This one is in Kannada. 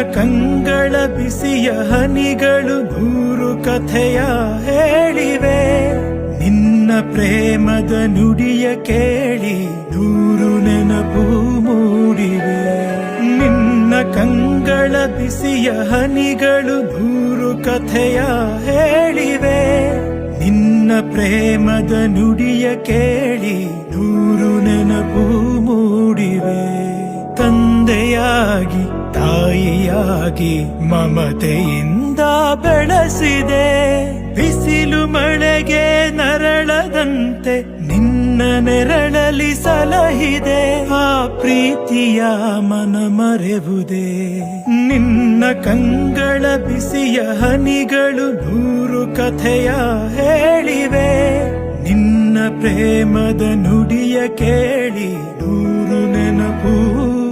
ಕಂಗಳ ಬಿಸಿಯ ಹನಿಗಳು ನೂರು ಕಥೆಯ ಹೇಳಿವೆ. ನಿನ್ನ ಪ್ರೇಮದ ನುಡಿಯ ಕೇಳಿ ನೂರು ನೆನಪು ಮೂಡಿವೆ. ನಿನ್ನ ಕಂಗಳ ಬಿಸಿಯ ಹನಿಗಳು ನೂರು ಕಥೆಯ ಹೇಳಿವೆ. ನಿನ್ನ ಪ್ರೇಮದ ನುಡಿಯ ಕೇಳಿ ನೂರು ನೆನಪು ಮೂಡಿವೆ. ತಂದೆಯಾಗಿ ತಾಯಿಯಾಗಿ ಮಮತೆಯಿಂದ ಬೆಳೆಸಿದೆ. ಬಿಸಿಲು ಮಳೆಗೆ ನರಳದಂತೆ ನಿನ್ನ ನೆರಳಲಿ ಸಲಹಿದೆ. ಆ ಪ್ರೀತಿಯ ಮನ ಮರೆವುದೇ. ನಿನ್ನ ಕಂಗಳ ಬಿಸಿಯ ಹನಿಗಳು ನೂರು ಕಥೆಯ ಹೇಳಿವೆ. ನಿನ್ನ ಪ್ರೇಮದ ನುಡಿಯ ಕೇಳಿ ನೂರು ನೆನಪು